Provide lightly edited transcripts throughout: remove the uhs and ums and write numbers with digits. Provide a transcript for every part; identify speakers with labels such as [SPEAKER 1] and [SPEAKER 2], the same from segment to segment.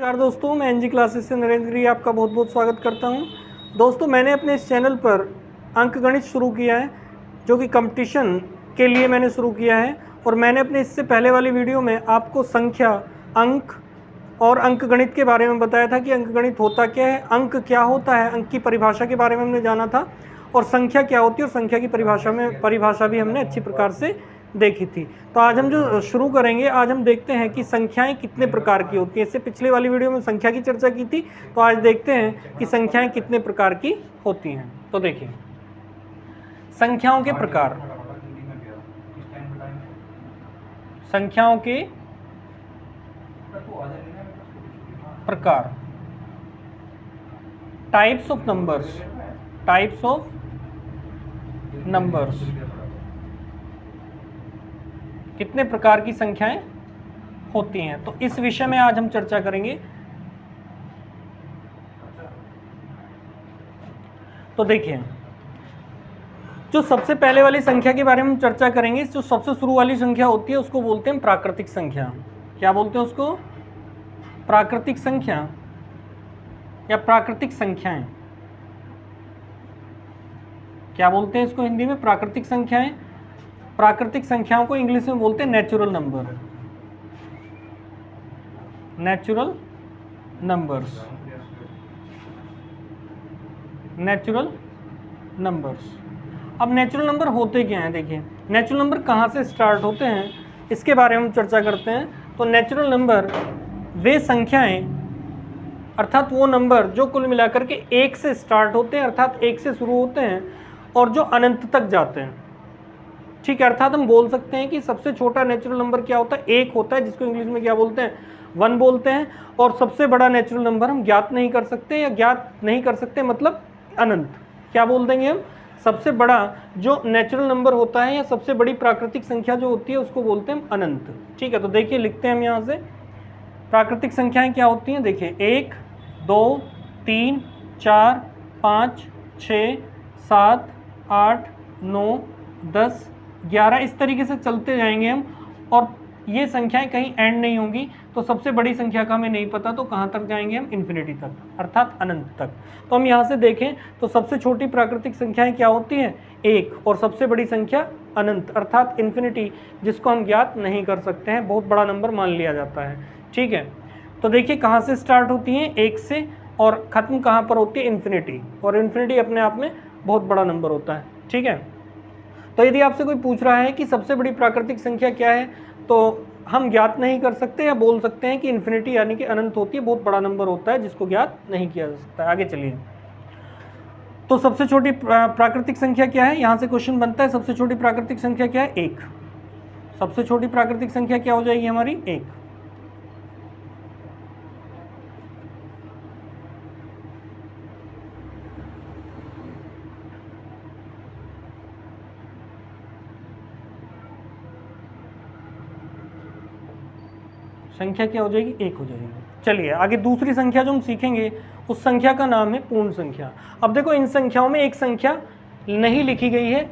[SPEAKER 1] नमस्कार दोस्तों, मैं एनजी क्लासेस से नरेंद्र गिरी आपका बहुत बहुत स्वागत करता हूं। दोस्तों, मैंने अपने इस चैनल पर अंकगणित शुरू किया है, जो कि कंपटीशन के लिए मैंने शुरू किया है। और मैंने अपने इससे पहले वाली वीडियो में आपको संख्या, अंक और अंकगणित के बारे में बताया था कि अंकगणित होता क्या है, अंक क्या होता है, अंक की परिभाषा के बारे में हमने जाना था, और संख्या क्या होती है और संख्या की परिभाषा भी हमने अच्छी प्रकार से देखी थी। तो आज हम जो शुरू करेंगे, आज हम देखते हैं कि संख्याएं कितने प्रकार की होती हैं। इससे पिछले वाली वीडियो में संख्या की चर्चा की थी, तो आज देखते हैं कि संख्याएं कितने प्रकार की होती हैं। तो देखिए, संख्याओं के प्रकार, संख्याओं के प्रकार, types of numbers, types of numbers, कितने प्रकार की संख्याएं होती हैं। तो इस विषय में आज हम चर्चा करेंगे। तो देखिए, जो सबसे पहले वाली संख्या के बारे में हम चर्चा करेंगे, जो सबसे शुरू वाली संख्या होती है उसको बोलते हैं प्राकृतिक संख्या। क्या बोलते हैं उसको? प्राकृतिक संख्या या प्राकृतिक संख्याएं। क्या बोलते हैं इसको हिंदी में? प्राकृतिक संख्याएं। प्राकृतिक संख्याओं को इंग्लिश में बोलते हैं natural number, natural numbers, natural numbers. अब नेचुरल नंबर होते क्या हैं? देखिए, नेचुरल नंबर कहाँ से स्टार्ट होते हैं इसके बारे में हम चर्चा करते हैं। तो नेचुरल नंबर वे संख्याएं, अर्थात वो नंबर जो कुल मिलाकर के एक से स्टार्ट होते हैं, अर्थात एक से शुरू होते हैं और जो अनंत तक जाते हैं। ठीक है, अर्थात हम बोल सकते हैं कि सबसे छोटा नेचुरल नंबर क्या होता है? एक होता है, जिसको इंग्लिश में क्या बोलते हैं? 1 बोलते हैं। और सबसे बड़ा नेचुरल नंबर हम ज्ञात नहीं कर सकते, या ज्ञात नहीं कर सकते मतलब अनंत। क्या बोल देंगे हम? सबसे बड़ा जो नेचुरल नंबर होता है या सबसे बड़ी प्राकृतिक संख्या जो होती है उसको बोलते हैं अनंत। ठीक है, तो देखिए, लिखते हैं हम यहाँ से प्राकृतिक संख्याएं क्या होती हैं। देखिए, 1, 2, 3, 4, 5, 6, 7, 8, 9, 10, 11, इस तरीके से चलते जाएंगे हम। और ये संख्याएं कहीं एंड नहीं होंगी। तो सबसे बड़ी संख्या का हमें नहीं पता, तो कहाँ तक जाएंगे हम? इन्फिनिटी तक, अर्थात अनंत तक। तो हम यहाँ से देखें तो सबसे छोटी प्राकृतिक संख्याएं क्या होती हैं? 1, और सबसे बड़ी संख्या अनंत, अर्थात इन्फिनिटी, जिसको हम ज्ञात नहीं कर सकते हैं, बहुत बड़ा नंबर मान लिया जाता है। ठीक है, तो देखिए कहाँ से स्टार्ट होती हैं? 1 से, और ख़त्म कहाँ पर होती है? इन्फिनिटी। और इन्फिनिटी अपने आप में बहुत बड़ा नंबर होता है। ठीक है, तो यदि आपसे कोई पूछ रहा है कि सबसे बड़ी प्राकृतिक संख्या क्या है, तो हम ज्ञात नहीं कर सकते, या बोल सकते हैं कि इन्फिनिटी यानी कि अनंत होती है, बहुत बड़ा नंबर होता है जिसको ज्ञात नहीं किया जा सकता है। आगे चलिए, तो सबसे छोटी प्राकृतिक संख्या क्या है? यहाँ से क्वेश्चन बनता है, सबसे छोटी प्राकृतिक संख्या क्या है? 1। सबसे छोटी प्राकृतिक संख्या क्या हो जाएगी हमारी? 1। संख्या क्या हो जाएगी? 1 हो जाएगी। चलिए आगे, दूसरी संख्या जो हम सीखेंगे उस संख्या का नाम है पूर्ण संख्या। अब देखो, इन संख्याओं में एक संख्या नहीं लिखी गई है।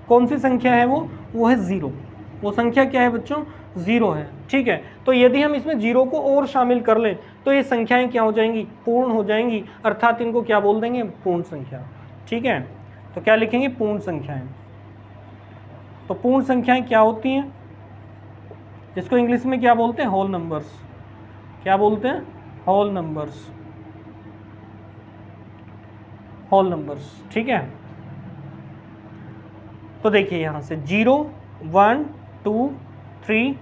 [SPEAKER 1] कौन सी संख्या है वो? वो है 0। वो संख्या क्या है बच्चों? 0 है। ठीक है, तो यदि हम इसमें 0 को और शामिल कर लें तो ये संख्याएं क्या हो जाएंगी? पूर्ण हो जाएंगी, अर्थात इनको क्या बोल देंगे? पूर्ण संख्या। ठीक है, तो क्या लिखेंगे? पूर्ण संख्याएं। तो पूर्ण संख्याएं क्या होती हैं? जिसको इंग्लिश में क्या बोलते हैं? Whole numbers. क्या बोलते हैं? Whole numbers, whole numbers. ठीक है, तो देखिए यहाँ से 0, 1, 2, 3,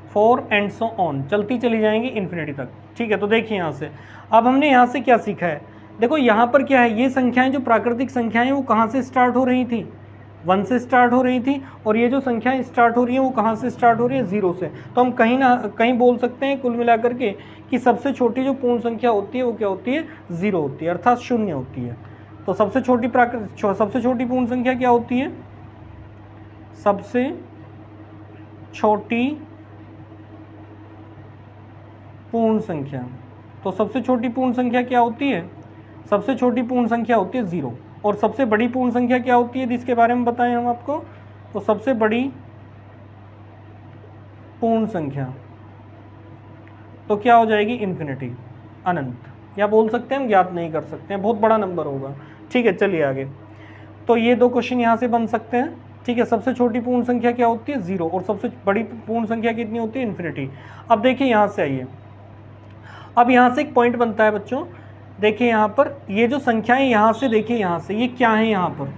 [SPEAKER 1] 4 एंड सो ऑन, चलती चली जाएंगी इन्फिनिटी तक। ठीक है, तो देखिए यहाँ से अब हमने यहाँ से क्या सीखा है। देखो यहाँ पर क्या है, ये संख्याएं जो प्राकृतिक संख्याएं वो कहाँ से स्टार्ट हो रही थी? 1 से स्टार्ट हो रही थी। और ये जो संख्याएं स्टार्ट हो रही हैं वो कहाँ से स्टार्ट हो रही है? 0 से। तो हम कहीं ना कहीं बोल सकते हैं कुल मिलाकर के कि सबसे छोटी जो पूर्ण संख्या होती है वो क्या होती है? 0 होती है, अर्थात 0 होती है। तो सबसे छोटी पूर्ण संख्या क्या होती है? सबसे छोटी पूर्ण संख्या। तो सबसे छोटी पूर्ण संख्या क्या होती है? सबसे छोटी पूर्ण संख्या होती है 0। और सबसे बड़ी पूर्ण संख्या क्या होती है जिसके बारे में बताएं हम आपको? तो सबसे बड़ी पूर्ण संख्या तो क्या हो जाएगी? इन्फिनिटी। अनंत, या बोल सकते हैं हम ज्ञात नहीं कर सकते हैं, बहुत बड़ा नंबर होगा। ठीक है, चलिए आगे। तो ये 2 क्वेश्चन यहाँ से बन सकते हैं। ठीक है, सबसे छोटी पूर्ण संख्या क्या होती है? 0, और सबसे बड़ी पूर्ण संख्या कितनी होती है? इन्फिनिटी। अब देखिए यहाँ से आइए, अब यहाँ से एक पॉइंट बनता है बच्चों, देखिए यहाँ पर ये जो संख्याएं यहाँ से, देखिए यहाँ से ये क्या है, यहाँ पर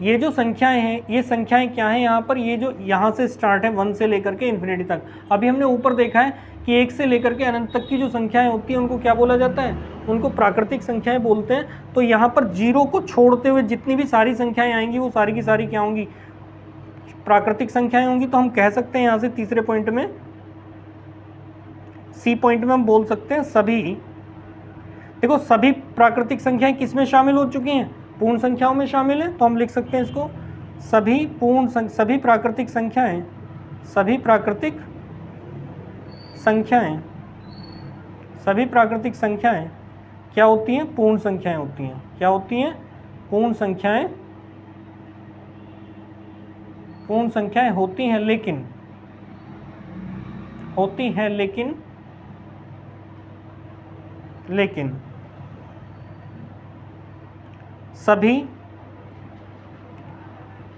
[SPEAKER 1] ये जो संख्याएं हैं, ये संख्याएं क्या हैं यहाँ पर? ये जो यहाँ से स्टार्ट है 1 से लेकर के इन्फिनिटी तक। अभी हमने ऊपर देखा है कि 1 से लेकर के अनंत तक की जो संख्याएं होती हैं उनको क्या बोला जाता है? उनको प्राकृतिक संख्याएं बोलते हैं। तो यहाँ पर 0 को छोड़ते हुए जितनी भी सारी संख्याएं आएंगी वो सारी की सारी क्या होंगी? प्राकृतिक संख्याएं होंगी। तो हम कह सकते हैं यहाँ से तीसरे पॉइंट में, सी पॉइंट में हम बोल सकते हैं सभी, देखो सभी प्राकृतिक संख्याएं किस में शामिल हो चुकी हैं? पूर्ण संख्याओं में शामिल है। तो हम लिख सकते हैं इसको सभी प्राकृतिक संख्याएं, सभी प्राकृतिक संख्याएं क्या होती हैं? पूर्ण संख्याएं होती हैं। क्या होती हैं? पूर्ण संख्याएं होती हैं, लेकिन सभी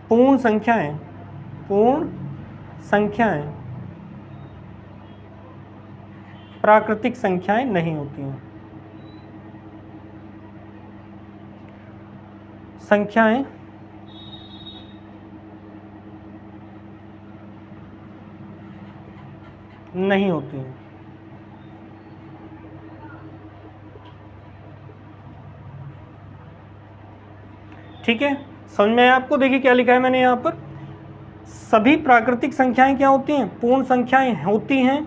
[SPEAKER 1] पूर्ण संख्याएं प्राकृतिक संख्याएं नहीं होती हैं। संख्याएं नहीं होती हैं। ठीक है, समझ में आया आपको? देखिए क्या लिखा है मैंने यहाँ पर, सभी प्राकृतिक संख्याएं क्या होती हैं? पूर्ण संख्याएं होती हैं,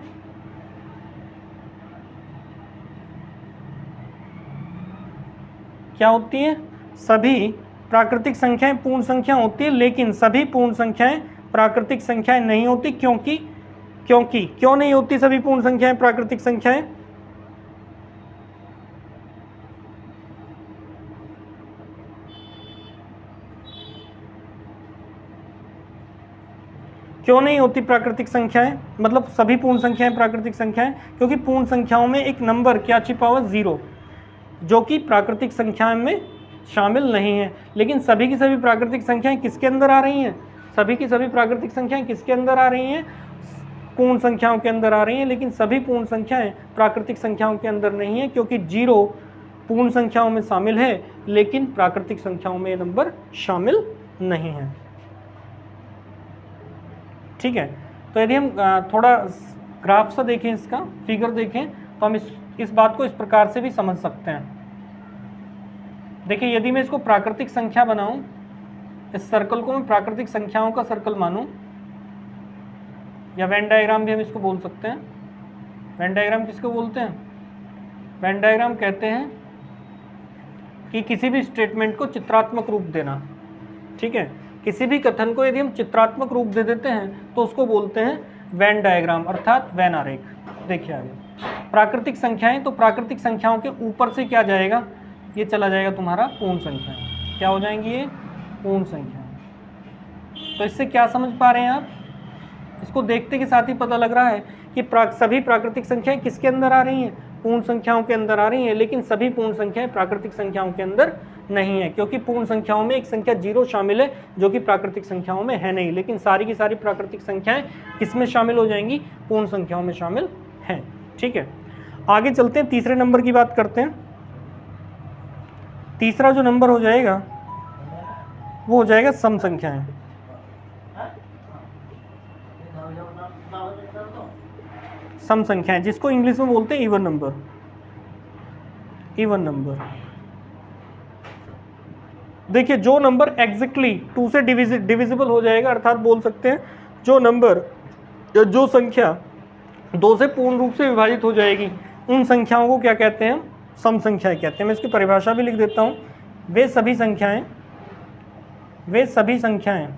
[SPEAKER 1] क्या होती हैं? सभी प्राकृतिक संख्याएं पूर्ण संख्या होती है, लेकिन सभी पूर्ण संख्याएं प्राकृतिक संख्याएं नहीं होती। क्यों नहीं होती सभी पूर्ण संख्याएं प्राकृतिक संख्याएं? क्यों नहीं होती प्राकृतिक संख्याएं, मतलब सभी पूर्ण संख्याएं प्राकृतिक संख्याएं? क्योंकि पूर्ण संख्याओं में एक नंबर क्या छिपा हुआ? 0, जो कि प्राकृतिक संख्याओं में शामिल नहीं है। लेकिन सभी की सभी प्राकृतिक संख्याएं किसके अंदर आ रही हैं? सभी की सभी प्राकृतिक संख्याएं किसके अंदर आ रही हैं? पूर्ण संख्याओं के अंदर आ रही हैं। लेकिन सभी पूर्ण संख्याएं प्राकृतिक संख्याओं के अंदर नहीं है, क्योंकि 0 पूर्ण संख्याओं में शामिल है लेकिन प्राकृतिक संख्याओं में ये नंबर शामिल नहीं है। ठीक है, तो यदि हम थोड़ा ग्राफ सा देखें, इसका फिगर देखें, तो हम इस बात को इस प्रकार से भी समझ सकते हैं। देखिए, यदि मैं इसको प्राकृतिक संख्या बनाऊं, इस सर्कल को मैं प्राकृतिक संख्याओं का सर्कल मानूं, या वेन डायग्राम भी हम इसको बोल सकते हैं। वेन डायग्राम किसको बोलते हैं? वेन डायग्राम कहते हैं कि किसी भी स्टेटमेंट को चित्रात्मक रूप देना। ठीक है, किसी भी कथन को यदि हम चित्रात्मक रूप दे देते हैं तो उसको बोलते हैं वेन डायग्राम, अर्थात वेन आरेख। देखिए आगे, प्राकृतिक संख्याएं, तो प्राकृतिक संख्याओं के ऊपर से क्या जाएगा? ये चला जाएगा तुम्हारा पूर्ण संख्याएं। क्या हो जाएंगी? ये पूर्ण संख्याएं। तो इससे क्या समझ पा रहे हैं आप? इसको देखते के साथ ही पता लग रहा है कि सभी प्राकृतिक संख्याएं किसके अंदर आ रही हैं? पूर्ण संख्याओं के अंदर आ रही हैं। लेकिन सभी पूर्ण संख्याएं प्राकृतिक संख्याओं के अंदर नहीं है, क्योंकि पूर्ण संख्याओं में एक संख्या 0 शामिल है, जो कि प्राकृतिक संख्याओं में है नहीं। लेकिन सारी की सारी प्राकृतिक संख्याएं किसमें शामिल हो जाएंगी? पूर्ण संख्याओं में शामिल हैं। ठीक है, आगे चलते हैं, तीसरे नंबर की बात करते हैं। तीसरा जो नंबर हो जाएगा वो हो जाएगा सम संख्याएं। सम संख्याएं, जिसको इंग्लिश में बोलते हैं इवन नंबर। इवन नंबर, देखिए जो नंबर एग्जैक्टली 2 से डिविजिबल हो जाएगा, अर्थात बोल सकते हैं जो नंबर या जो संख्या 2 से पूर्ण रूप से विभाजित हो जाएगी, उन संख्याओं को क्या कहते हैं? सम संख्याएं कहते हैं। मैं इसकी परिभाषा भी लिख देता हूं। वे सभी संख्याएं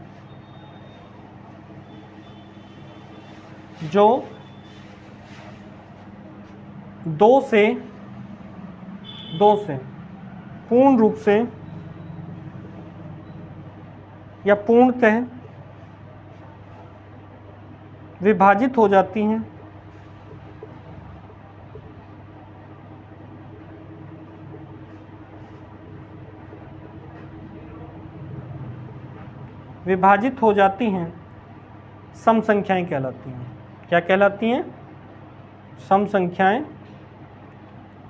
[SPEAKER 1] जो 2 से पूर्ण रूप से या पूर्णतः विभाजित हो जाती हैं, विभाजित हो जाती हैं सम संख्याएं कहलाती हैं। क्या कहलाती हैं? सम संख्याएं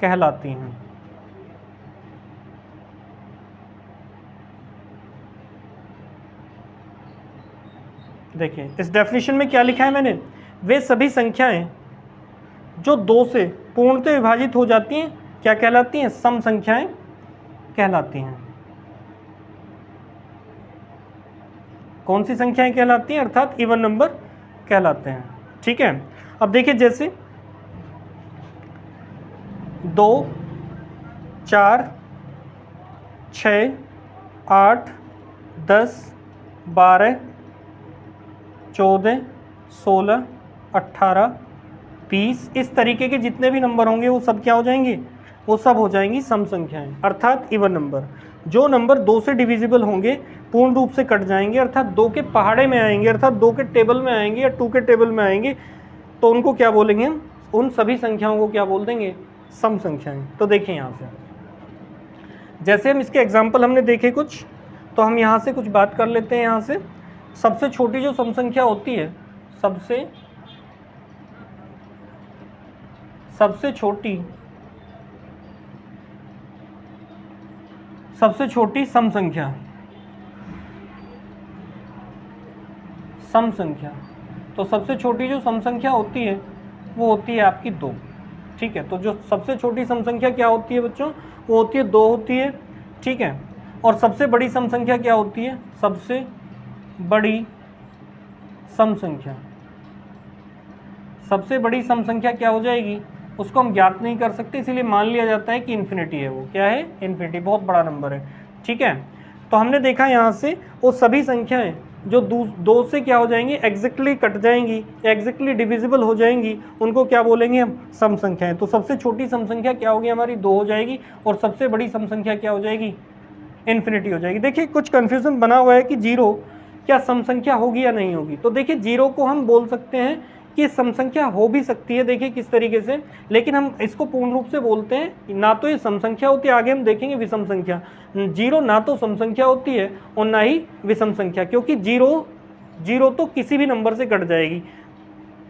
[SPEAKER 1] कहलाती हैं। देखिए इस डेफिनेशन में क्या लिखा है मैंने, वे सभी संख्याएं जो 2 से पूर्णतः विभाजित हो जाती हैं क्या कहलाती हैं? सम संख्याएं कहलाती हैं। कौन सी संख्याएं कहलाती हैं? अर्थात इवन नंबर कहलाते हैं। ठीक है, अब देखिए जैसे 2, 4, 6, 8, 10, 12, 14, 16, 18, 20 इस तरीके के जितने भी नंबर होंगे वो सब क्या हो जाएंगे? वो सब हो जाएंगी सम संख्याएं अर्थात इवन नंबर। जो नंबर 2 से डिविजिबल होंगे पूर्ण रूप से कट जाएंगे अर्थात 2 के पहाड़े में आएंगे अर्थात 2 के टेबल में आएंगे या 2 के टेबल में आएंगे तो उनको क्या बोलेंगे हम? उन सभी संख्याओं को क्या बोल देंगे? सम संख्याएं। तो देखिए यहाँ से जैसे हम इसके एग्जाम्पल हमने देखे कुछ, तो हम यहाँ से कुछ बात कर लेते हैं। यहाँ से सबसे छोटी जो सम संख्या होती है, सबसे छोटी सम संख्या, तो सबसे छोटी जो सम संख्या होती है वो होती है आपकी 2। ठीक है, तो जो सबसे छोटी सम संख्या क्या होती है बच्चों? वो होती है 2 होती है। ठीक है, और सबसे बड़ी सम संख्या क्या होती है? सबसे बड़ी सम संख्या, सबसे बड़ी सम संख्या क्या हो जाएगी? उसको हम ज्ञात नहीं कर सकते, इसीलिए मान लिया जाता है कि इन्फिनिटी है। वो क्या है? इन्फिनिटी, बहुत बड़ा नंबर है। ठीक है, तो हमने देखा यहाँ से वो सभी संख्याएं जो 2 से क्या हो जाएंगी? एग्जैक्टली कट जाएंगी, एग्जैक्टली डिविजिबल हो जाएंगी, उनको क्या बोलेंगे हम? सम संख्याएं। तो सबसे छोटी सम संख्या क्या होगी हमारी? 2 हो जाएगी और सबसे बड़ी सम संख्या क्या हो जाएगी? इन्फिनिटी हो जाएगी। देखिए कुछ कन्फ्यूजन बना हुआ है कि 0 क्या सम संख्या होगी या नहीं होगी। तो देखिए 0 को हम बोल सकते हैं कि सम संख्या हो भी सकती है, देखिए किस तरीके से, लेकिन हम इसको पूर्ण रूप से बोलते हैं ना तो ये सम संख्या होती है, आगे हम देखेंगे विषम संख्या। 0 ना तो सम संख्या होती है और ना ही विषम संख्या, क्योंकि 0 तो किसी भी नंबर से कट जाएगी,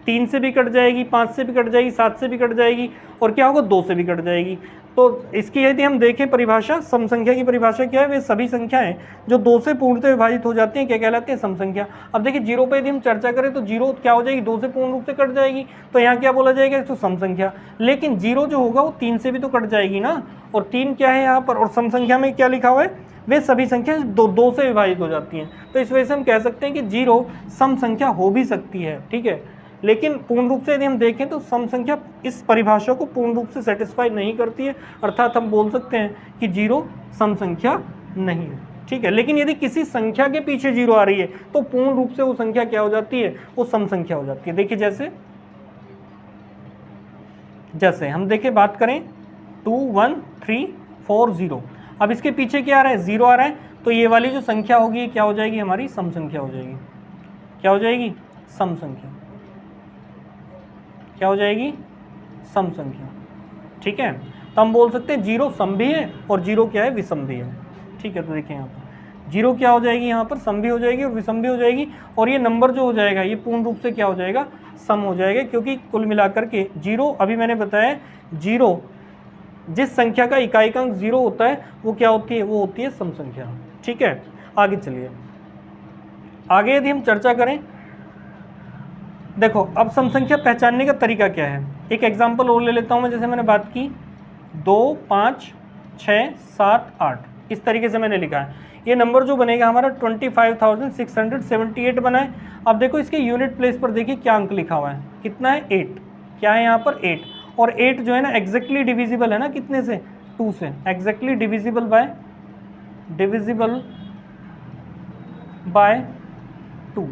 [SPEAKER 1] 3 से भी कट जाएगी, 5 से भी कट जाएगी, 7 से भी कट जाएगी और क्या होगा? 2 से भी कट जाएगी। तो इसकी यदि हम देखें परिभाषा, सम संख्या की परिभाषा क्या है? वे सभी संख्याएं जो 2 से पूर्णतः विभाजित हो जाती हैं क्या कहलाती हैं? सम संख्या। अब देखिए 0 पे यदि हम चर्चा करें तो 0 क्या हो जाएगी? 2 से पूर्ण रूप से कट जाएगी, तो यहाँ क्या बोला जाएगा? तो सम संख्या। लेकिन 0 जो होगा वो 3 से भी तो कट जाएगी ना, और 3 क्या है यहाँ पर? और सम संख्या में क्या लिखा हुआ है? वे सभी संख्या 2 से विभाजित हो जाती हैं। तो इस वजह से हम कह सकते हैं कि 0 सम संख्या हो भी सकती है। ठीक है, लेकिन पूर्ण रूप से यदि हम देखें तो सम संख्या इस परिभाषा को पूर्ण रूप से सेटिस्फाई नहीं करती है, अर्थात हम बोल सकते हैं कि 0 सम संख्या नहीं है। ठीक है, लेकिन यदि किसी संख्या के पीछे 0 आ रही है तो पूर्ण रूप से वो संख्या क्या हो जाती है? वो सम संख्या हो जाती है। देखिए जैसे हम देखें बात करें 2 1 3 4 0, अब इसके पीछे क्या आ रहा है? 0 आ रहा है, तो ये वाली जो संख्या होगी क्या हो जाएगी? हमारी सम संख्या हो जाएगी। क्या हो जाएगी? सम संख्या। क्या हो जाएगी? सम संख्या। ठीक है, तो हम बोल सकते हैं 0 सम भी है और 0 क्या है? विषम भी है। ठीक है, तो देखिए यहाँ पर 0 क्या हो जाएगी? यहाँ पर सम भी हो जाएगी और विषम भी हो जाएगी, और ये नंबर जो हो जाएगा ये पूर्ण रूप से क्या हो जाएगा? सम हो जाएगा, क्योंकि कुल मिलाकर के 0, अभी मैंने बताया 0 जिस संख्या का इकाईकांक 0 होता है वो क्या होती है? वो होती है सम संख्या। ठीक है, आगे चलिए। आगे यदि हम चर्चा करें, देखो अब सम संख्या पहचानने का तरीका क्या है? एक एग्जांपल और ले लेता हूं मैं। जैसे मैंने बात की 2 5 6 7 8, इस तरीके से मैंने लिखा है। ये नंबर जो बनेगा हमारा 25,678 बना है। अब देखो इसके यूनिट प्लेस पर देखिए क्या अंक लिखा हुआ है, कितना है? 8। क्या है यहाँ पर? 8। और 8 जो है ना एग्जैक्टली डिविजिबल है ना, कितने से? 2 से। Exactly divisible by 2।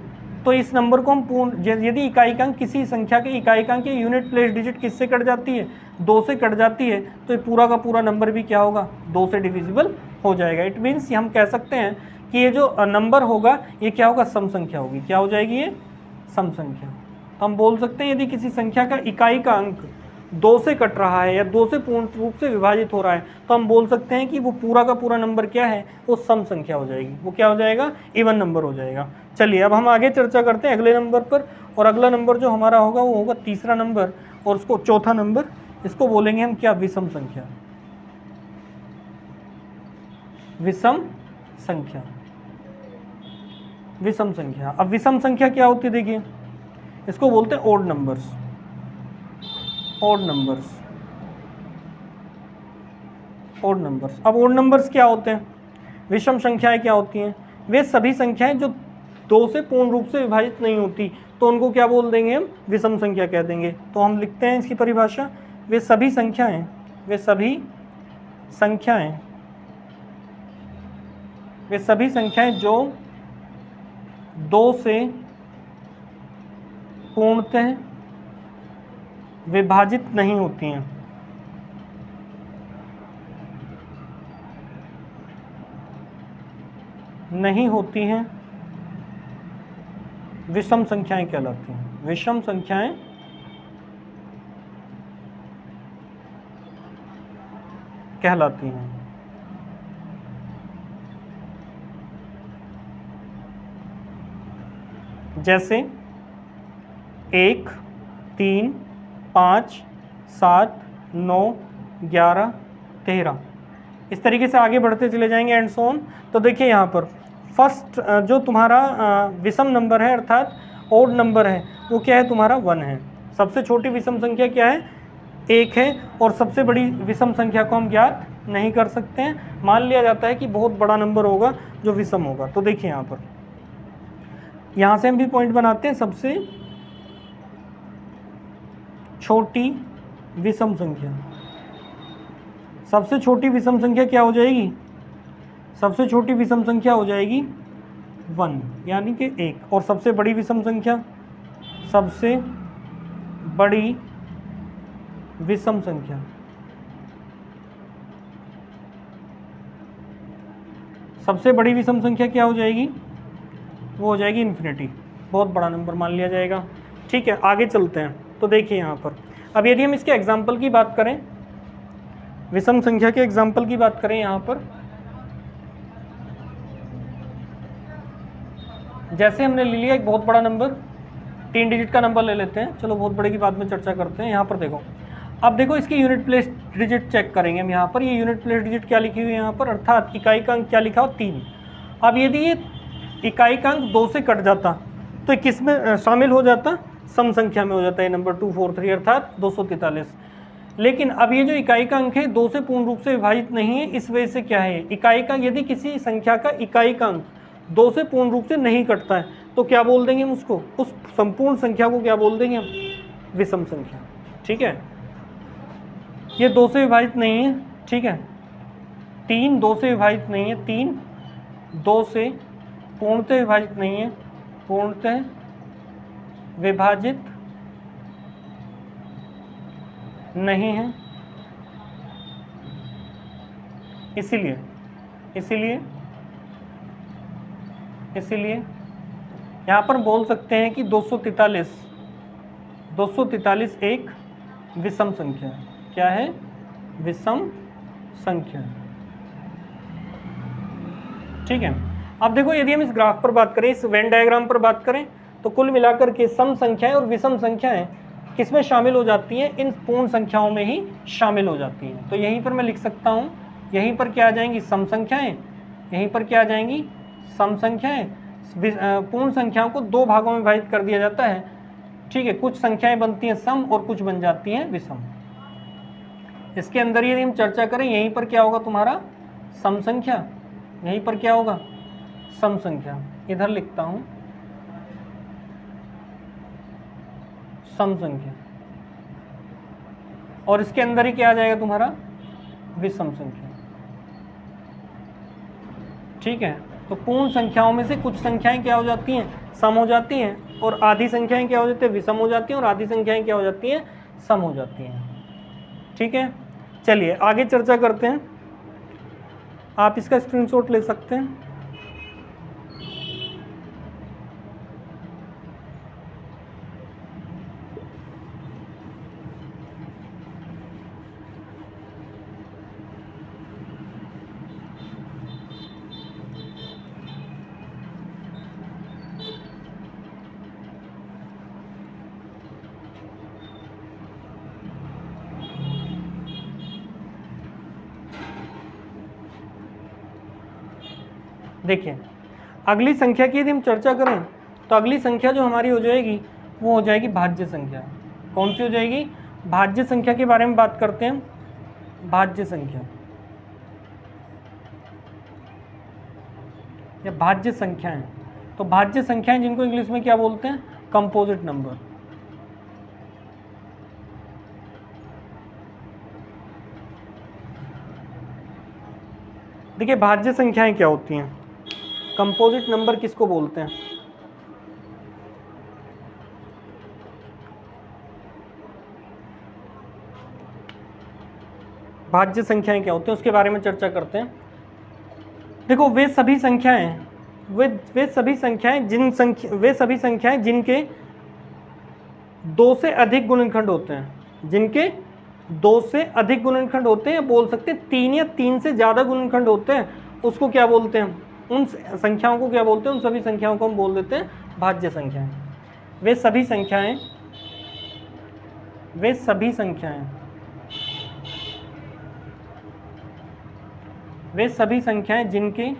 [SPEAKER 1] तो इस नंबर को हम पूर्ण, यदि इकाईकांक किसी संख्या के इकाईकांक की यूनिट प्लेस डिजिट किससे कट जाती है? 2 से कट जाती है, तो ये पूरा का पूरा नंबर भी क्या होगा? 2 से डिविजिबल हो जाएगा। इट मीन्स हम कह सकते हैं कि ये जो नंबर होगा ये क्या होगा? सम संख्या होगी। क्या हो जाएगी? ये सम संख्या। तो हम बोल सकते हैं यदि किसी संख्या का इकाई का अंक 2 से कट रहा है या 2 से पूर्ण रूप से विभाजित हो रहा है, तो हम बोल सकते हैं कि वो पूरा का पूरा नंबर क्या है, वो सम संख्या हो जाएगी। वो क्या हो जाएगा, इवन नंबर हो जाएगा। चलिए अब हम आगे चर्चा करते हैं अगले नंबर पर, और अगला नंबर जो हमारा होगा वो होगा तीसरा नंबर, और उसको चौथा नंबर, इसको बोलेंगे हम क्या, विषम संख्या। विषम संख्या, विषम संख्या। अब विषम संख्या क्या होती है, देखिए इसको बोलते हैं odd numbers, odd numbers, odd numbers. अब ओड नंबर्स क्या होते हैं, विषम संख्याएं क्या होती हैं, वे सभी संख्याएं जो 2 से पूर्ण रूप से विभाजित नहीं होती, तो उनको क्या बोल देंगे हम, विषम संख्या कह देंगे। तो हम लिखते हैं इसकी परिभाषा, वे सभी संख्याएं, वे सभी संख्याएं, वे सभी संख्याएं जो 2 से पूर्णतः विभाजित नहीं होती हैं, नहीं होती हैं, विषम संख्याएं कहलाती हैं। विषम संख्याएं कहलाती हैं। जैसे 1, 3, 5, 7, 9, 11, 13, इस तरीके से आगे बढ़ते चले जाएंगे एंड सो ऑन। तो देखिए यहाँ पर फर्स्ट जो तुम्हारा विषम नंबर है अर्थात ओड नंबर है, वो क्या है, तुम्हारा 1 है। सबसे छोटी विषम संख्या क्या है, 1 है, और सबसे बड़ी विषम संख्या को हम ज्ञात नहीं कर सकते हैं। मान लिया जाता है कि बहुत बड़ा नंबर होगा जो विषम होगा। तो देखिए यहाँ पर, यहाँ से हम भी पॉइंट बनाते हैं, सबसे छोटी विषम संख्या, सबसे छोटी विषम संख्या क्या हो जाएगी, सबसे छोटी विषम संख्या हो जाएगी 1 यानी कि 1, और सबसे बड़ी विषम संख्या, सबसे बड़ी विषम संख्या, सबसे बड़ी विषम संख्या क्या हो जाएगी, वो हो जाएगी इन्फिनिटी, बहुत बड़ा नंबर मान लिया जाएगा। ठीक है, आगे चलते हैं। तो देखिए यहाँ पर, अब यदि हम इसके एग्जाम्पल की बात करें, विषम संख्या के एग्जाम्पल की बात करें यहाँ पर, जैसे हमने ले लिया एक बहुत बड़ा नंबर, 3 डिजिट का नंबर ले लेते हैं, चलो बहुत बड़े की बाद में चर्चा करते हैं। यहाँ पर देखो, अब देखो इसकी यूनिट प्लेस डिजिट चेक करेंगे हम। यहाँ पर ये यूनिट प्लेस डिजिट क्या लिखी हुई है यहाँ पर, अर्थात इकाई का अंक क्या लिखा हो, 3। अब यदि ये इकाई का अंक 2 से कट जाता तो किस में शामिल हो जाता, सम संख्या में हो जाता है नंबर 243 अर्थात 243। लेकिन अब ये जो इकाई का अंक है 2 से पूर्ण रूप से विभाजित नहीं है, इस वजह से क्या है, इकाई का, यदि किसी संख्या का इकाई का अंक 2 से पूर्ण रूप से नहीं कटता है तो क्या बोल देंगे हम उसको, उस संपूर्ण संख्या को क्या बोल देंगे हम, विषम संख्या। ठीक है, ये 2 से विभाजित नहीं है, ठीक है, 3 2 से विभाजित नहीं है, 3 2 से पूर्णतः विभाजित नहीं है, पूर्णतः विभाजित नहीं है, इसीलिए इसीलिए इसीलिए यहाँ पर बोल सकते हैं कि 243 एक विषम संख्या है। क्या है, विषम संख्या। ठीक है, अब देखो यदि हम इस ग्राफ पर बात करें, इस वेन डायग्राम पर बात करें, तो कुल मिलाकर के सम संख्याएं और विषम संख्याएं किसमें शामिल हो जाती हैं, इन पूर्ण संख्याओं में ही शामिल हो जाती हैं। तो यहीं पर मैं लिख सकता हूँ, यहीं पर क्या आ जाएंगी, सम संख्याएं, यहीं पर क्या आ जाएंगी, सम संख्याएं। पूर्ण संख्याओं को 2 भागों में विभाजित कर दिया जाता है। ठीक है, कुछ संख्याएं बनती हैं सम और कुछ बन जाती हैं विषम। इसके अंदर यदि हम चर्चा करें, यहीं पर क्या होगा तुम्हारा, सम संख्या, यहीं पर क्या होगा, सम संख्या। इधर लिखता हूं सम संख्या, और इसके अंदर ही क्या आ जाएगा तुम्हारा, विषम संख्या। ठीक है, तो पूर्ण संख्याओं में से कुछ संख्याएं क्या हो जाती हैं, सम हो जाती हैं, और आधी संख्याएं क्या हो जाती हैं, विषम हो जाती हैं, और आधी संख्याएं क्या हो जाती हैं, सम हो जाती हैं। ठीक है, चलिए आगे चर्चा करते हैं। आप इसका स्क्रीनशॉट ले सकते हैं। देखिए अगली संख्या की यदि हम चर्चा करें तो अगली संख्या जो हमारी हो जाएगी वो हो जाएगी भाज्य संख्या। कौन सी हो जाएगी? भाज्य संख्या के बारे में बात करते हैं। भाज्य संख्या या भाज्य संख्याएं, तो भाज्य संख्याएं जिनको इंग्लिश में क्या बोलते हैं? Composite number. देखिए भाज्य संख्याएं क्या होती हैं, कंपोजिट नंबर किसको बोलते हैं? भाज्य संख्याएं क्या होती हैं उसके बारे में चर्चा करते हैं। देखो वे सभी संख्याएं जिनके 2 से अधिक गुणनखंड होते हैं, जिनके 2 से अधिक गुणनखंड होते हैं, बोल सकते हैं 3 या 3 से ज़्यादा गुणनखंड होते हैं, उसको क्या बोलते हैं? उन संख्याओं को क्या बोलते हैं? उन सभी संख्याओं को हम बोल देते हैं भाज्य संख्याएं। वे सभी संख्याएं जिनके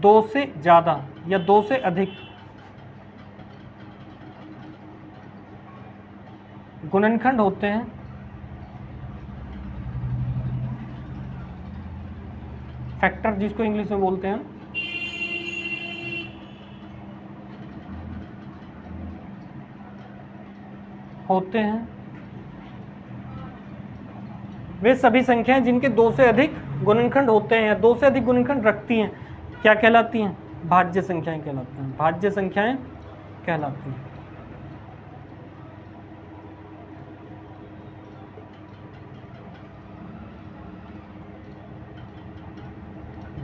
[SPEAKER 1] 2 से ज़्यादा या 2 से अधिक गुणनखंड होते हैं, फैक्टर जिसको इंग्लिश में बोलते हैं, होते हैं। वे सभी संख्याएं जिनके 2 से अधिक गुणनखंड होते हैं या 2 से अधिक गुणनखंड रखती हैं क्या कहलाती हैं? भाज्य संख्याएं कहलाती हैं। भाज्य संख्याएं कहलाती हैं।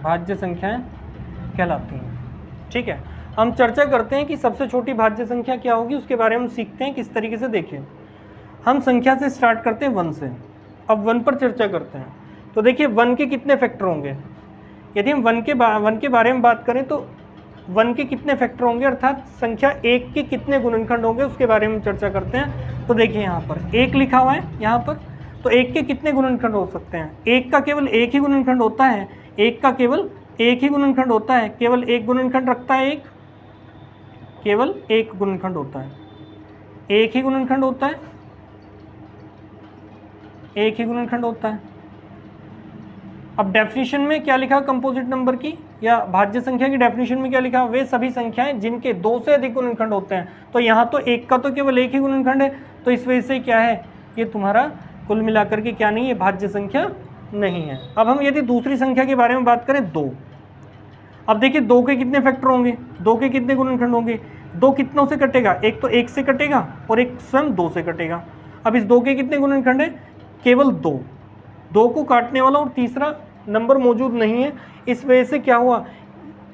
[SPEAKER 1] भाज्य संख्याएं कहलाती हैं। ठीक है, हम चर्चा करते हैं कि सबसे छोटी भाज्य संख्या क्या होगी, उसके बारे में सीखते हैं किस तरीके से। देखिए हम संख्या से स्टार्ट करते हैं 1 से। अब 1 पर चर्चा करते हैं। तो देखिए 1 के कितने फैक्टर होंगे? यदि हम 1 के बारे में बात करें तो 1 के कितने फैक्टर होंगे, अर्थात संख्या 1 के कितने गुणनखंड होंगे उसके बारे में चर्चा करते हैं। तो देखिए यहाँ पर 1 लिखा हुआ है यहाँ पर, तो 1 के कितने गुणनखंड हो सकते हैं? 1 का केवल एक ही गुणनखंड होता है, 1 का केवल एक ही गुणनखंड होता है, केवल एक गुणनखंड रखता है, केवल एक गुणनखंड होता है, एक ही गुणनखंड होता है, एक ही गुणनखंड होता है। अब डेफिनेशन में क्या लिखा कंपोजिट नंबर की या भाज्य संख्या की डेफिनेशन में क्या लिखा? वे सभी संख्याएं जिनके 2 से अधिक गुणनखंड होते हैं। तो यहाँ तो 1 का तो केवल एक ही गुणनखंड है, तो इस वजह से क्या है, ये तुम्हारा कुल मिलाकर के क्या नहीं है, भाज्य संख्या नहीं है। अब हम यदि दूसरी संख्या के बारे में बात करें 2। अब देखिए 2 के कितने फैक्टर होंगे, 2 के कितने गुणनखंड होंगे? 2 कितनों से कटेगा? एक तो 1 से कटेगा और एक स्वयं 2 से कटेगा। अब इस 2 के कितने गुणनखंड है? केवल 2। 2 को काटने वाला और तीसरा नंबर मौजूद नहीं है, इस वजह से क्या हुआ,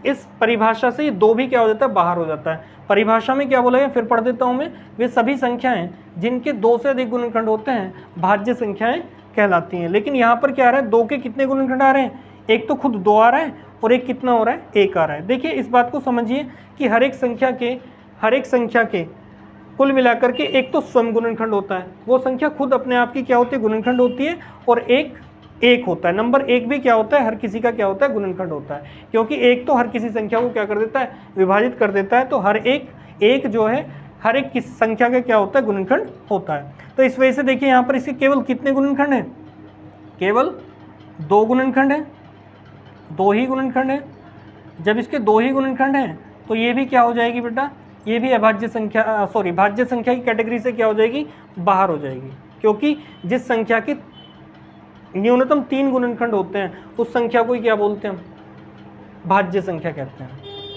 [SPEAKER 1] इस परिभाषा से ये 2 भी क्या हो जाता है, बाहर हो जाता है। परिभाषा में क्या बोला गया, फिर पढ़ देता हूँ मैं। वे सभी संख्याएं जिनके 2 से अधिक गुणनखंड होते हैं भाज्य संख्याएं कहलाती हैं। लेकिन यहाँ पर क्या आ रहा है, 2 के कितने गुणनखंड आ रहे हैं? एक तो खुद 2 आ रहा है और एक कितना हो रहा है, 1 आ रहा है। देखिए इस बात को समझिए कि हर एक संख्या के कुल मिलाकर के एक तो स्वयं गुणनखंड होता है, वो संख्या खुद अपने आप की क्या होती है, गुणनखंड होती है, और एक होता है, नंबर 1 भी क्या होता है, हर किसी का क्या होता है, गुणनखंड होता है। क्योंकि 1 तो हर किसी संख्या को क्या कर देता है, विभाजित कर देता है, तो हर एक जो है हर एक किस संख्या का क्या होता है, गुणनखंड होता है। तो इस वजह से देखिए यहाँ पर इसके केवल कितने गुणनखंड हैं, केवल 2 गुणनखंड है, 2 ही गुणनखंड है। जब इसके 2 ही गुणनखंड हैं तो ये भी क्या हो जाएगी बेटा, ये भी भाज्य संख्या की कैटेगरी से क्या हो जाएगी, बाहर हो जाएगी। क्योंकि जिस संख्या के न्यूनतम 3 गुणनखंड होते हैं उस संख्या को ही क्या बोलते हैं, भाज्य संख्या कहते हैं।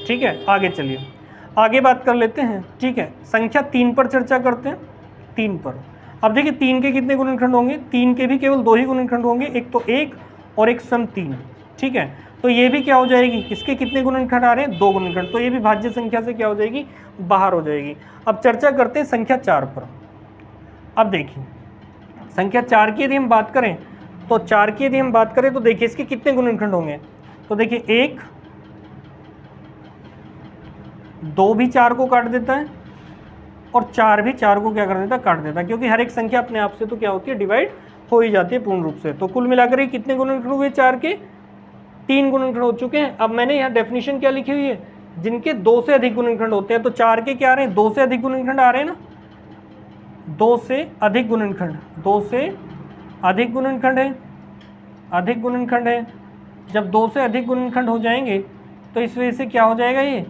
[SPEAKER 1] ठीक है, आगे चलिए, आगे बात कर लेते हैं। ठीक है, संख्या 3 पर चर्चा करते हैं। 3 पर अब देखिए 3 के कितने गुणनखंड होंगे, 3 के भी केवल 2 ही गुणनखंड होंगे, एक तो 1 और एक स्वयं 3। ठीक है, तो ये भी क्या हो जाएगी, इसके कितने गुणनखंड आ रहे हैं, 2 गुणनखंड, तो ये भी भाज्य संख्या से क्या हो जाएगी, बाहर हो जाएगी। अब चर्चा करते हैं संख्या 4 पर। अब देखिए संख्या 4 की यदि हम बात करें तो देखिए इसके कितने गुणनखंड होंगे, तो देखिए 1, 2 भी 4 को काट देता है और 4 भी 4 को क्या कर देता है, काट देता है। क्योंकि हर एक संख्या अपने आप से तो क्या होती है, डिवाइड हो ही जाती है पूर्ण रूप से। तो कुल मिलाकर ये कितने गुणनखंड हुए 4 के, 3 गुणनखंड हो चुके हैं। अब मैंने यहाँ डेफिनेशन क्या लिखी हुई है, जिनके 2 से अधिक गुणनखंड होते हैं, तो 4 के क्या आ रहे हैं, 2 से अधिक गुणनखंड आ रहे हैं ना, 2 से अधिक गुणनखंड, 2 से अधिक गुणनखंड है, अधिक गुणनखंड है। जब 2 से अधिक गुणनखंड हो जाएंगे तो इस वजह से क्या हो जाएगा, ये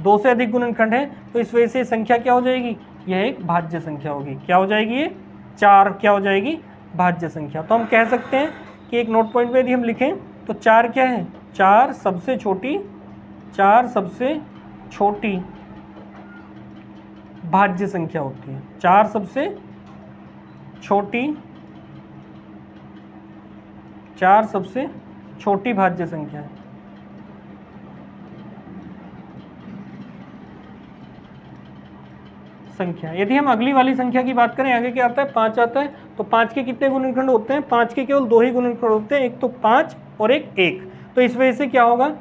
[SPEAKER 1] 2 से अधिक गुणनखंड है तो इस वजह से संख्या क्या हो जाएगी, यह एक भाज्य संख्या होगी। क्या हो जाएगी, ये 4 क्या हो जाएगी, भाज्य संख्या। तो हम कह सकते हैं कि एक नोट पॉइंट में यदि हम लिखें तो 4 क्या है, 4 सबसे छोटी, 4 सबसे छोटी भाज्य संख्या होती है। 4 सबसे छोटी, 4 सबसे छोटी भाज्य संख्या है। संख्या यदि हम अगली वाली संख्या की बात करें, आगे क्या आता है, 5 आता है। तो 5 के कितने गुणनखंड होते हैं, 5 के केवल 2 ही गुणनखंड होते हैं, एक तो 5 और एक 1। तो इस वजह से क्या होगा,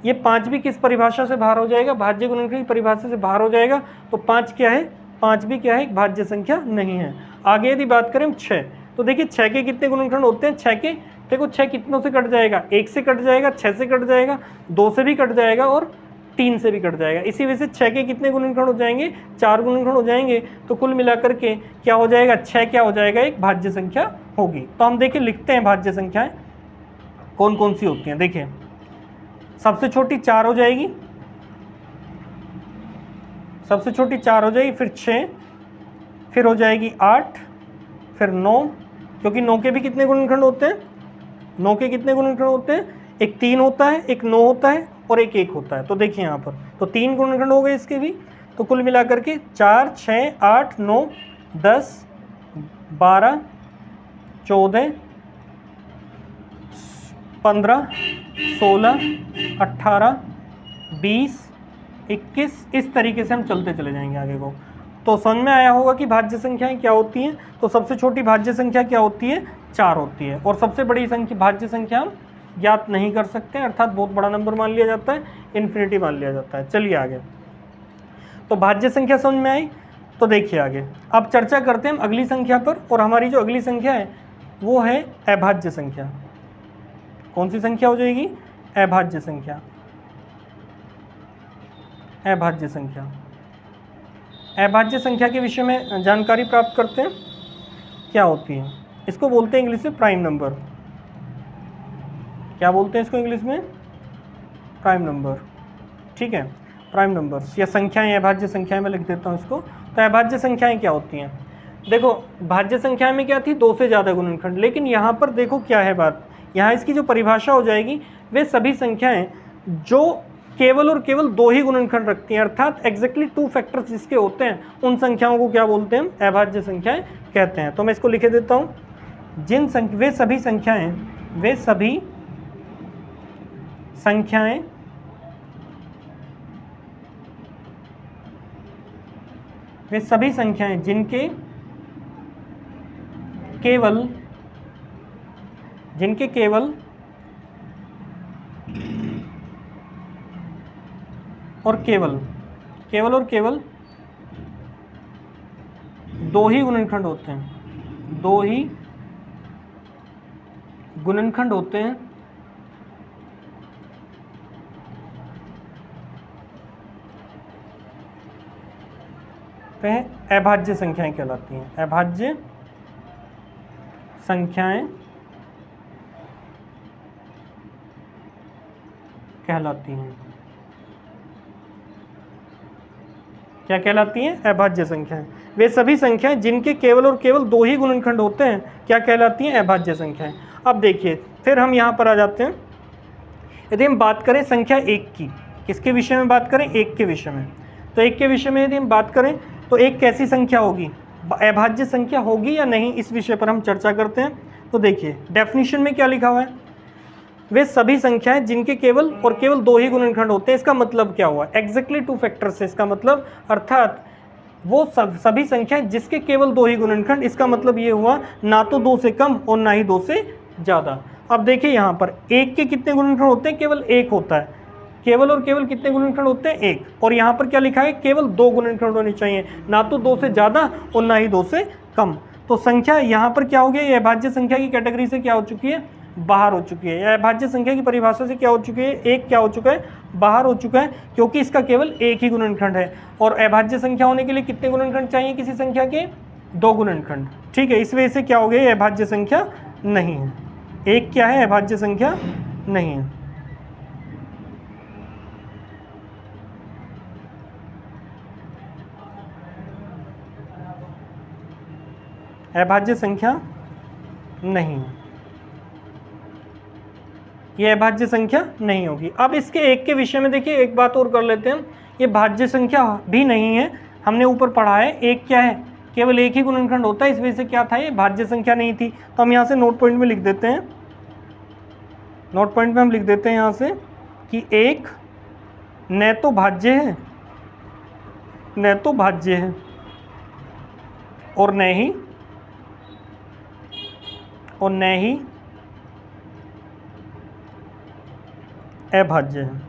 [SPEAKER 1] ये 5 भी किस परिभाषा से बाहर हो जाएगा, भाज्य गुणनखंड की परिभाषा से बाहर हो जाएगा। तो 5 क्या है, 5 भी क्या है, एक भाज्य संख्या नहीं है। आगे यदि बात करें 6, तो देखिए 6 के कितने गुणनखंड होते हैं, 6 के देखो 6 कितनों से कट जाएगा, 1 से कट जाएगा, 6 से कट जाएगा, 2 से भी कट जाएगा और 3 से भी कट जाएगा। इसी वजह से 6 के कितने गुणनखंड हो जाएंगे, 4 गुणनखंड हो जाएंगे। तो कुल मिलाकर के क्या हो जाएगा, 6 क्या हो जाएगा, एक भाज्य संख्या होगी। तो हम देखिए लिखते हैं भाज्य संख्याएं कौन कौन सी होती हैं। देखिए सबसे छोटी 4 हो जाएगी, सबसे छोटी 4 हो जाएगी, फिर 6, फिर हो जाएगी 8, फिर 9, क्योंकि 9 के भी कितने गुणनखंड होते हैं, 9 के कितने गुणनखंड होते हैं, एक 3 होता है, एक 9 होता है और एक 1 होता है। तो देखिए यहाँ पर तो 3 गुणनखंड हो गए इसके भी। तो कुल मिलाकर के 4, 6, 8, 9, 10, 12, 14, 15, 16, 18, 20, 21, इस तरीके से हम चलते चले जाएंगे आगे को। तो समझ में आया होगा कि भाज्य संख्याएं क्या होती हैं। तो सबसे छोटी भाज्य संख्या क्या होती है, 4 होती है। और सबसे बड़ी संख्या भाज्य संख्या हम ज्ञात नहीं कर सकते, अर्थात बहुत बड़ा नंबर मान लिया जाता है, इन्फिनिटी मान लिया जाता है। चलिए आगे, तो भाज्य संख्या समझ में आई। तो देखिए आगे अब चर्चा करते हैं हम अगली संख्या पर, और हमारी जो अगली संख्या है वो है अभाज्य संख्या। कौन सी संख्या हो जाएगी, अभाज्य संख्या। अभाज्य संख्या, अभाज्य संख्या के विषय में जानकारी प्राप्त करते हैं क्या होती है। इसको बोलते हैं इंग्लिश में प्राइम नंबर। क्या बोलते हैं इसको इंग्लिश में, प्राइम नंबर। ठीक है, प्राइम नंबर्स या संख्याएं, अभाज्य संख्याएं मैं लिख देता हूँ इसको। तो अभाज्य संख्याएं क्या होती हैं, देखो भाज्य संख्या में क्या थी, 2 से ज़्यादा गुणनखंड। लेकिन यहाँ पर देखो क्या है बात, यहाँ इसकी जो परिभाषा हो जाएगी, वे सभी संख्याएं जो केवल और केवल 2 ही गुणनखंड रखती हैं, अर्थात एग्जैक्टली 2 फैक्टर्स जिसके होते हैं, उन संख्याओं को क्या बोलते हैं, अभाज्य संख्याएं कहते हैं। तो मैं इसको लिखे देता हूँ, वे सभी संख्याएं जिनके केवल और केवल 2 ही गुणनखंड होते हैं, 2 ही गुणनखंड होते हैं, वह अभाज्य संख्याएं कहलाती हैं। अभाज्य संख्याएं कहलाती हैं। क्या कहलाती हैं, अभाज्य संख्याएं। वे सभी संख्याएं जिनके केवल और केवल 2 ही गुणनखंड होते हैं, क्या कहलाती हैं, अभाज्य संख्याएं। अब देखिए फिर हम यहाँ पर आ जाते हैं। यदि हम बात करें संख्या 1 की, किसके विषय में बात करें, 1 के विषय में। तो 1 के विषय में यदि हम बात करें तो 1 कैसी संख्या होगी, अभाज्य संख्या होगी या नहीं, इस विषय पर हम चर्चा करते हैं। तो देखिए डेफिनेशन में क्या लिखा हुआ है, वे सभी संख्याएं जिनके केवल और केवल 2 ही गुणनखंड होते हैं। इसका मतलब क्या हुआ, एग्जैक्टली 2 फैक्टर्स से इसका मतलब, अर्थात वो सभी संख्याएं जिसके केवल 2 ही गुणनखंड। इसका मतलब ये हुआ ना तो 2 से कम और ना ही 2 से ज़्यादा। अब देखिए यहाँ पर 1 के कितने गुणनखंड होते हैं, केवल 1 होता है। केवल और केवल कितने गुणनखंड होते हैं, 1। और यहाँ पर क्या लिखा है, केवल 2 गुणनखंड होने चाहिए, ना तो 2 से ज़्यादा और ना ही 2 से कम। तो संख्या यहाँ पर क्या हो गया, ये अभाज्य संख्या की कैटेगरी से क्या हो चुकी है, बाहर हो चुकी है, या अभाज्य संख्या की परिभाषा से क्या हो चुकी है, एक क्या हो चुका है, बाहर हो चुका है, क्योंकि इसका केवल एक ही गुणनखंड है। और अभाज्य संख्या होने के लिए कितने गुणनखंड चाहिए किसी संख्या के, 2 गुणनखंड। ठीक है, इस वजह से क्या हो गया, ये अभाज्य संख्या नहीं है। एक क्या है, अभाज्य संख्या नहीं है। अभाज्य संख्या नहीं है, ये अभाज्य संख्या नहीं होगी। अब इसके एक के विषय में देखिए एक बात और कर लेते हैं, ये भाज्य संख्या भी नहीं है, हमने ऊपर पढ़ा है एक क्या है, केवल एक ही गुणनखंड होता है, इस वजह से क्या था, ये भाज्य संख्या नहीं थी। तो हम यहाँ से नोट पॉइंट में लिख देते हैं, नोट पॉइंट में हम लिख देते हैं यहाँ से कि एक न तो भाज्य है, न तो भाज्य है, और न ही अभाज्य है।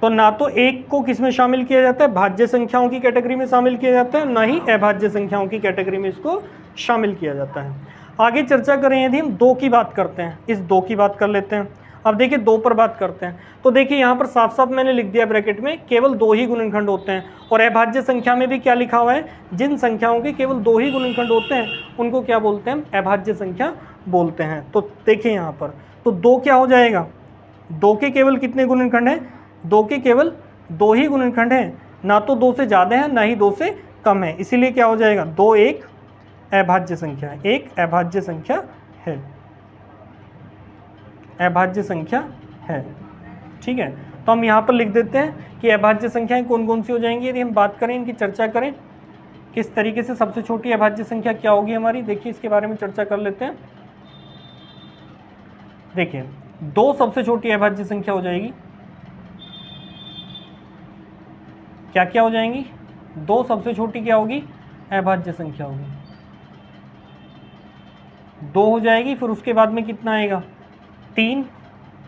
[SPEAKER 1] तो ना तो एक को किस में शामिल किया जाता है, भाज्य संख्याओं की कैटेगरी में शामिल किया जाता है, ना ही अभाज्य संख्याओं की कैटेगरी में इसको शामिल किया जाता है। आगे चर्चा करें यदि हम 2 की बात करते हैं, इस 2 की बात कर लेते हैं। अब देखिए 2 पर बात करते हैं, तो देखिए यहाँ पर साफ साफ मैंने लिख दिया ब्रैकेट में, केवल 2 ही गुणनखंड होते हैं। और अभाज्य संख्या में भी क्या लिखा हुआ है, जिन संख्याओं के केवल 2 ही गुणनखंड होते हैं उनको क्या बोलते हैं, अभाज्य संख्या बोलते हैं। तो देखिए यहाँ पर, तो 2 क्या हो जाएगा, 2 के केवल कितने गुणनखंड हैं, 2 के केवल 2 ही गुणनखंड हैं, ना तो 2 से ज़्यादा है ना ही 2 से कम है, इसीलिए क्या हो जाएगा, 2 एक अभाज्य संख्या है, एक अभाज्य संख्या है, अभाज्य संख्या है। ठीक है, तो हम यहाँ पर लिख देते हैं कि अभाज्य संख्याएं कौन कौन सी हो जाएंगी। यदि हम बात करें, इनकी चर्चा करें किस तरीके से, सबसे छोटी अभाज्य संख्या क्या होगी हमारी, देखिए इसके बारे में चर्चा कर लेते हैं। देखिए 2 सबसे छोटी अभाज्य संख्या हो जाएगी, क्या क्या हो जाएंगी, 2 सबसे छोटी क्या होगी, अभाज्य संख्या होगी, 2 हो जाएगी। फिर उसके बाद में कितना आएगा, 3,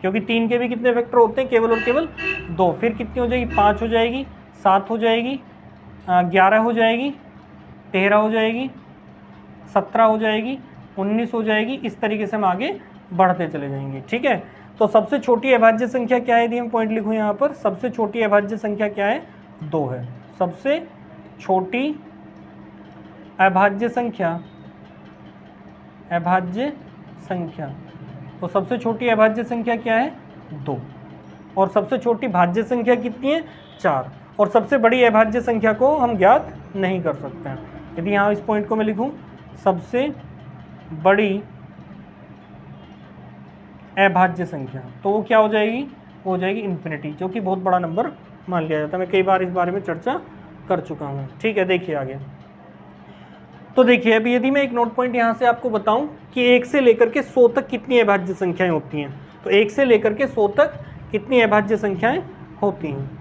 [SPEAKER 1] क्योंकि 3 के भी कितने वेक्टर होते हैं, केवल और केवल 2। फिर कितनी हो जाएगी, 5 हो जाएगी, 7 हो जाएगी, 11 हो जाएगी, 13 हो जाएगी, 17 हो जाएगी, 19 हो जाएगी। इस तरीके से हम आगे बढ़ते चले जाएंगे। ठीक है, तो सबसे छोटी अभाज्य संख्या क्या है, यदि हम पॉइंट लिखूँ यहाँ पर, सबसे छोटी अभाज्य संख्या क्या है, 2 है। सबसे छोटी अभाज्य संख्या, अभाज्य संख्या, तो सबसे छोटी अभाज्य संख्या क्या है, 2। और सबसे छोटी भाज्य संख्या कितनी है, 4। और सबसे बड़ी अभाज्य संख्या को हम ज्ञात नहीं कर सकते हैं। यदि यहाँ इस पॉइंट को मैं लिखूँ, सबसे बड़ी अभाज्य संख्या, तो वो क्या हो जाएगी, वो हो जाएगी इन्फिनिटी, जो कि बहुत बड़ा नंबर मान लिया जाता है। मैं कई बार इस बारे में चर्चा कर चुका हूँ। ठीक है, देखिए आगे, तो देखिए अभी यदि मैं एक नोट पॉइंट यहाँ से आपको बताऊं कि 1 से लेकर के 100 तक कितनी अभाज्य संख्याएं होती हैं, तो 1 से लेकर के 100 तक कितनी अभाज्य संख्याएं होती हैं।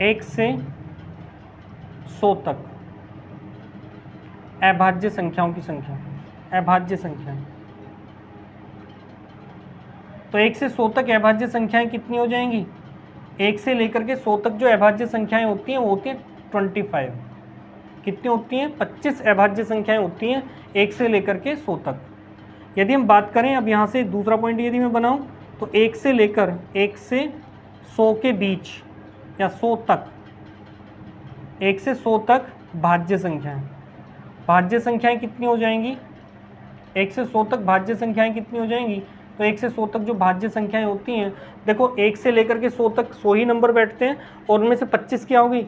[SPEAKER 1] एक से 100 तक अभाज्य संख्याओं की संख्या, अभाज्य संख्या, तो 1 से 100 तक अभाज्य संख्याएं कितनी हो जाएंगी, 1 से लेकर के 100 तक जो अभाज्य संख्याएं होती हैं वो होती हैं 25। कितनी होती हैं, 25 अभाज्य संख्याएं होती हैं 1 से लेकर के 100 तक। यदि हम बात करें, अब यहाँ से दूसरा पॉइंट यदि मैं बनाऊँ, तो 1 से लेकर 1 से 100 के बीच या 100 तक, 1 से 100 तक भाज्य संख्याएं, भाज्य संख्याएं कितनी हो जाएंगी, 1 से 100 तक भाज्य संख्याएं कितनी हो जाएंगी, तो 1 से 100 तक जो भाज्य संख्याएं होती हैं, देखो 1 से लेकर के 100 तक 100 ही नंबर बैठते हैं, और उनमें से 25 क्या होगी,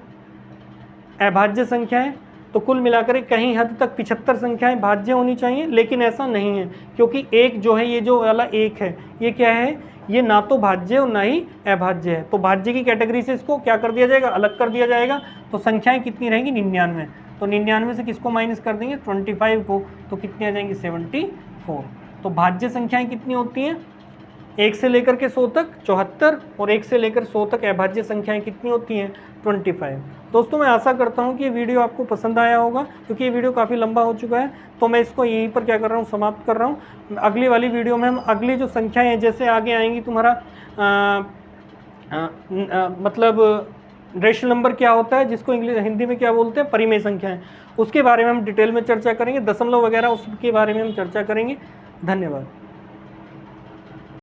[SPEAKER 1] अभाज्य संख्याएं। तो कुल मिलाकर कहीं हद तक 75 संख्याएं भाज्य होनी चाहिए, लेकिन ऐसा नहीं है, क्योंकि एक जो है, ये जो वाला एक है, ये क्या है, ये ना तो भाज्य और ना ही अभाज्य है। तो भाज्य की कैटेगरी से इसको क्या कर दिया जाएगा, अलग कर दिया जाएगा। तो संख्याएं कितनी रहेंगी, 99। तो 99 से किसको माइनस कर देंगे 25 को, तो कितनी आ जाएंगी 74। तो भाज्य संख्याएं कितनी होती हैं 1 से लेकर के 100 तक 74 और 1 से लेकर 100 तक अभाज्य संख्याएं कितनी होती हैं 25। दोस्तों मैं आशा करता हूं कि ये वीडियो आपको पसंद आया होगा, क्योंकि ये वीडियो काफ़ी लंबा हो चुका है। तो मैं इसको यहीं पर क्या कर रहा हूँ समाप्त कर रहा हूँ। अगली वाली वीडियो में हम अगली जो संख्याएँ हैं जैसे आगे आएंगी तुम्हारा मतलब रेशनल नंबर क्या होता है जिसको इंग्लिश हिंदी में क्या बोलते हैं परिमेय संख्याएं, उसके बारे में हम डिटेल में चर्चा करेंगे। दशमलव वगैरह उसके बारे में हम चर्चा करेंगे। धन्यवाद।